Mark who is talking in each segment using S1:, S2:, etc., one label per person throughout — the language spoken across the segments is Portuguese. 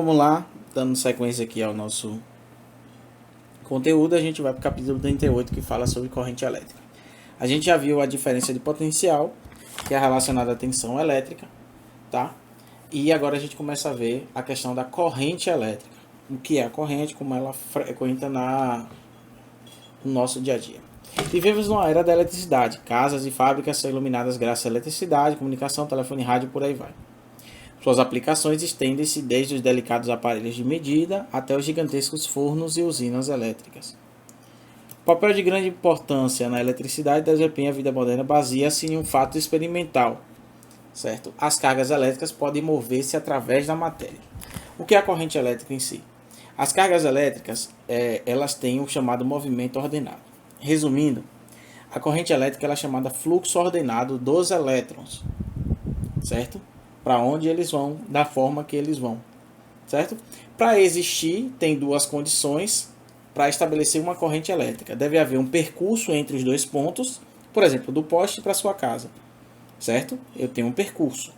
S1: vamos lá, dando sequência aqui ao nosso conteúdo, a gente vai para o capítulo 38 que fala sobre corrente elétrica. A gente já viu a diferença de potencial, que é relacionada à tensão elétrica, tá? E agora a gente começa a ver a questão da corrente elétrica. O que é a corrente, como ela frequenta no nosso dia a dia. Vivemos numa era da eletricidade. Casas e fábricas são iluminadas graças à eletricidade, comunicação, telefone, rádio, por aí vai. Suas aplicações estendem-se desde os delicados aparelhos de medida até os gigantescos fornos e usinas elétricas. O papel de grande importância na eletricidade desempenha a vida moderna baseia-se em um fato experimental, certo? As cargas elétricas podem mover-se através da matéria. O que é a corrente elétrica em si? As cargas elétricas, elas têm o chamado movimento ordenado. Resumindo, a corrente elétrica é chamada fluxo ordenado dos elétrons, certo? Para onde eles vão, da forma que eles vão, certo? Para existir, tem duas condições para estabelecer uma corrente elétrica. Deve haver um percurso entre os dois pontos, por exemplo, do poste para sua casa, certo? Eu tenho um percurso,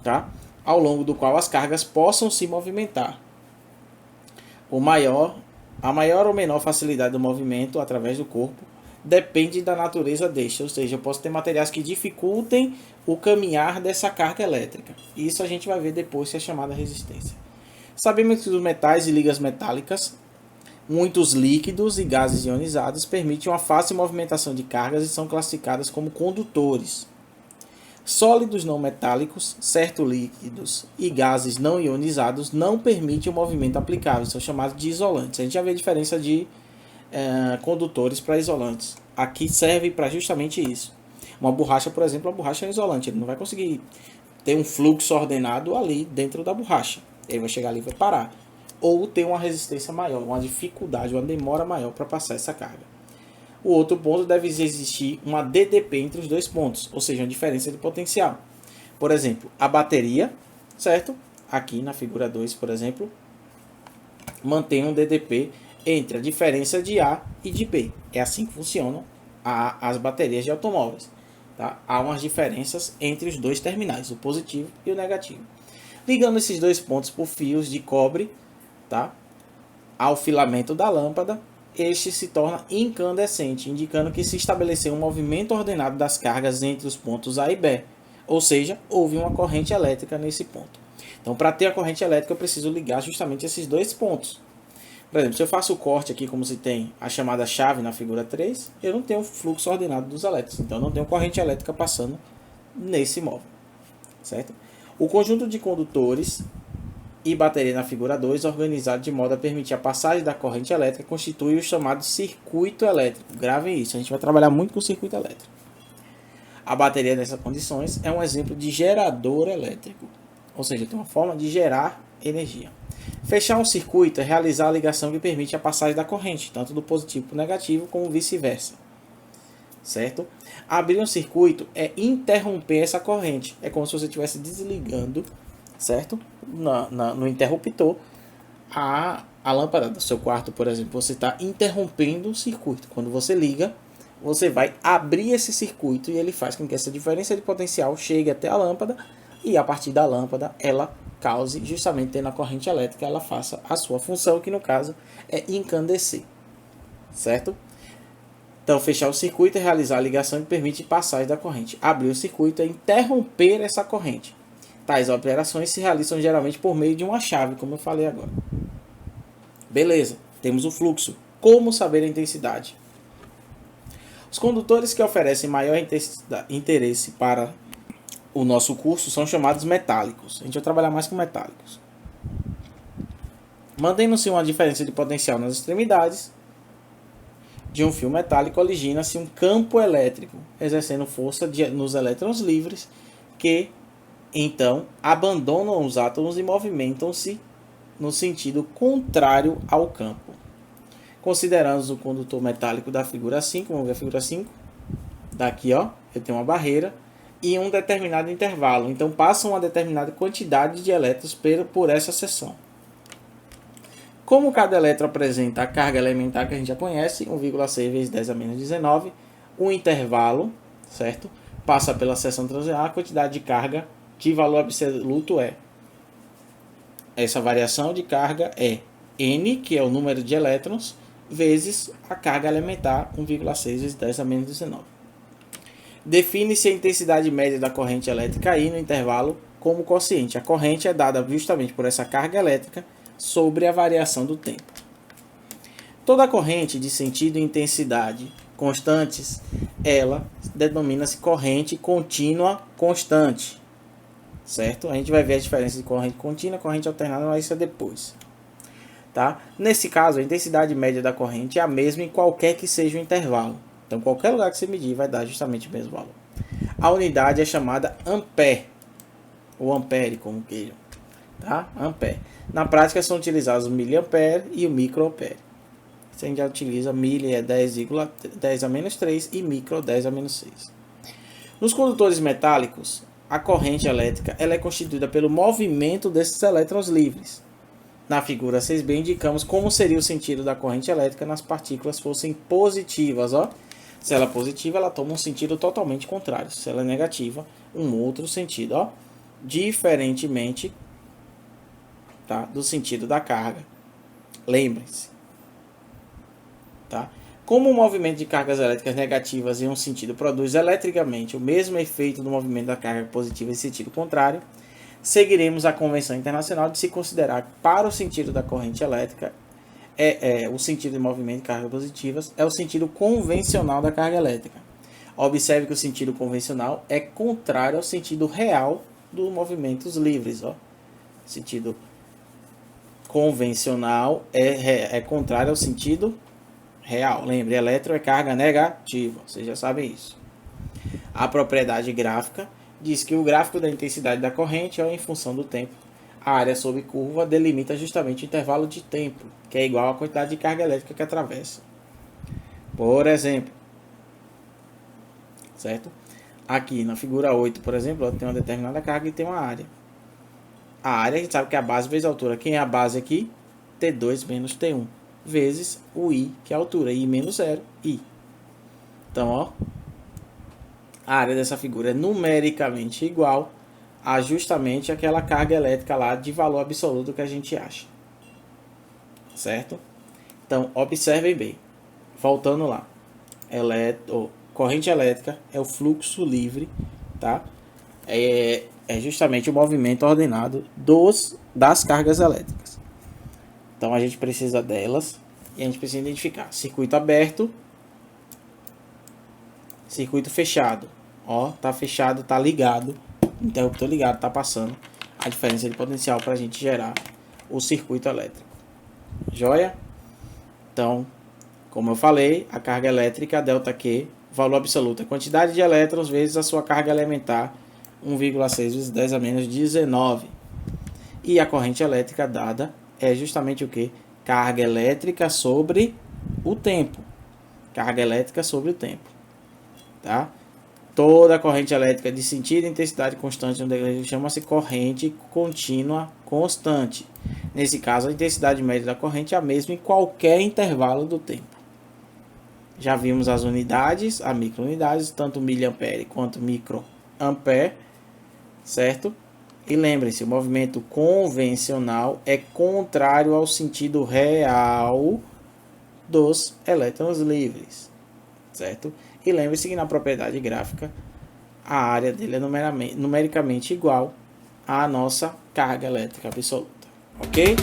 S1: tá? Ao longo do qual as cargas possam se movimentar. A maior ou menor facilidade do movimento através do corpo depende da natureza deste, ou seja, eu posso ter materiais que dificultem o caminhar dessa carga elétrica. Isso a gente vai ver depois, que é chamada resistência. Sabemos que os metais e ligas metálicas, muitos líquidos e gases ionizados permitem uma fácil movimentação de cargas e são classificadas como condutores. Sólidos não metálicos, certo líquidos e gases não ionizados não permitem o movimento aplicável, são chamados de isolantes. A gente já vê a diferença de condutores para isolantes. Aqui serve para justamente isso. Uma borracha, por exemplo, a borracha é isolante, ele não vai conseguir ter um fluxo ordenado ali dentro da borracha. Ele vai chegar ali e vai parar. Ou ter uma resistência maior, uma dificuldade, uma demora maior para passar essa carga. O outro ponto deve existir uma DDP entre os dois pontos, ou seja, uma diferença de potencial. Por exemplo, a bateria, certo? Aqui na figura 2, por exemplo, mantém um DDP entre a diferença de A e de B. É assim que funcionam as baterias de automóveis. Tá? Há umas diferenças entre os dois terminais, o positivo e o negativo. Ligando esses dois pontos por fios de cobre, tá? Ao filamento da lâmpada, este se torna incandescente, indicando que se estabeleceu um movimento ordenado das cargas entre os pontos A e B, ou seja, houve uma corrente elétrica nesse ponto. Então, para ter a corrente elétrica, eu preciso ligar justamente esses dois pontos. Por exemplo, se eu faço o corte aqui, como se tem a chamada chave na figura 3, eu não tenho fluxo ordenado dos elétrons, então eu não tenho corrente elétrica passando nesse móvel, certo? O conjunto de condutores e bateria na figura 2, organizado de modo a permitir a passagem da corrente elétrica, constitui o chamado circuito elétrico. Gravem isso, a gente vai trabalhar muito com o circuito elétrico. A bateria nessas condições é um exemplo de gerador elétrico, ou seja, tem uma forma de gerar energia. Fechar um circuito é realizar a ligação que permite a passagem da corrente, tanto do positivo para o negativo, como vice-versa. Certo? Abrir um circuito é interromper essa corrente. É como se você estivesse desligando, certo? No interruptor, a lâmpada do seu quarto, por exemplo. Você está interrompendo o circuito. Quando você liga, você vai abrir esse circuito e ele faz com que essa diferença de potencial chegue até a lâmpada e a partir da lâmpada ela cause, justamente tendo a corrente elétrica, ela faça a sua função, que no caso é incandecer, certo? Então, fechar o circuito é realizar a ligação que permite passagem da corrente. Abrir o circuito é interromper essa corrente. Tais operações se realizam geralmente por meio de uma chave, como eu falei agora. Beleza, temos o fluxo. Como saber a intensidade? Os condutores que oferecem maior interesse para o nosso curso são chamados metálicos. A gente vai trabalhar mais com metálicos. Mantendo-se uma diferença de potencial nas extremidades de um fio metálico, origina-se um campo elétrico, exercendo força nos elétrons livres, que então abandonam os átomos e movimentam-se no sentido contrário ao campo. Considerando o condutor metálico da figura 5, vamos ver a figura 5. Daqui, ó, eu tenho uma barreira e um determinado intervalo. Então, passa uma determinada quantidade de elétrons por essa seção. Como cada elétron apresenta a carga elementar que a gente já conhece, 1,6 vezes 10 a menos 19, o intervalo, certo? Passa pela seção transição, a quantidade de carga de valor absoluto é essa variação de carga é N, que é o número de elétrons, vezes a carga elementar, 1,6 vezes 10 a menos 19. Define-se a intensidade média da corrente elétrica I no intervalo como quociente. A corrente é dada justamente por essa carga elétrica sobre a variação do tempo. Toda corrente de sentido e intensidade constantes, ela denomina-se corrente contínua constante. Certo? A gente vai ver a diferença de corrente contínua e corrente alternada, mas isso é depois. Tá? Nesse caso, a intensidade média da corrente é a mesma em qualquer que seja o intervalo. Então, qualquer lugar que você medir vai dar justamente o mesmo valor. A unidade é chamada ampere, ou ampere, como queiram. Tá? Ampere. Na prática, são utilizados o miliampere e o microampere. A gente já utiliza mili é 10 a menos 3 e micro 10 a menos 6. Nos condutores metálicos, a corrente elétrica ela é constituída pelo movimento desses elétrons livres. Na figura 6b, indicamos como seria o sentido da corrente elétrica nas partículas fossem positivas. Ó. Se ela é positiva, ela toma um sentido totalmente contrário. Se ela é negativa, um outro sentido. Ó. Diferentemente, tá, do sentido da carga. Lembrem-se. Tá? Como o movimento de cargas elétricas negativas em um sentido produz eletricamente o mesmo efeito do movimento da carga positiva em sentido contrário, seguiremos a convenção internacional de se considerar que para o sentido da corrente elétrica, o sentido de movimento de cargas positivas é o sentido convencional da carga elétrica. Observe que o sentido convencional é contrário ao sentido real dos movimentos livres. Ó. Sentido convencional é contrário ao sentido real. Lembre, elétron é carga negativa. Vocês já sabem isso. A propriedade gráfica diz que o gráfico da intensidade da corrente é em função do tempo. A área sob curva delimita justamente o intervalo de tempo, que é igual à quantidade de carga elétrica que atravessa. Por exemplo, certo? Aqui na figura 8, por exemplo, tem uma determinada carga e tem uma área. A área, a gente sabe que é a base vezes a altura. Quem é a base aqui? T2 menos T1. Vezes o I, que é a altura. I menos 0, I. Então, ó, a área dessa figura é numericamente igual a justamente aquela carga elétrica lá de valor absoluto que a gente acha. Certo? Então, observem bem. Voltando lá. Corrente elétrica é o fluxo livre, tá? É justamente o movimento ordenado das cargas elétricas. Então, a gente precisa delas e a gente precisa identificar circuito aberto, circuito fechado. Ó, tá fechado, tá ligado, interruptor ligado, tá passando a diferença de potencial para a gente gerar o circuito elétrico. Joia? Então, como eu falei, a carga elétrica ΔQ, valor absoluto, a quantidade de elétrons vezes a sua carga elementar, 1,6 vezes 10 a menos 19. E a corrente elétrica dada é justamente o que? Carga elétrica sobre o tempo. Carga elétrica sobre o tempo. Tá? Toda corrente elétrica de sentido e intensidade constante chama-se corrente contínua constante. Nesse caso, a intensidade média da corrente é a mesma em qualquer intervalo do tempo. Já vimos as unidades, as microunidades, tanto miliampere quanto microampere, certo? E lembrem-se, o movimento convencional é contrário ao sentido real dos elétrons livres, certo? E lembre-se que na propriedade gráfica, a área dele é numericamente igual à nossa carga elétrica absoluta, ok?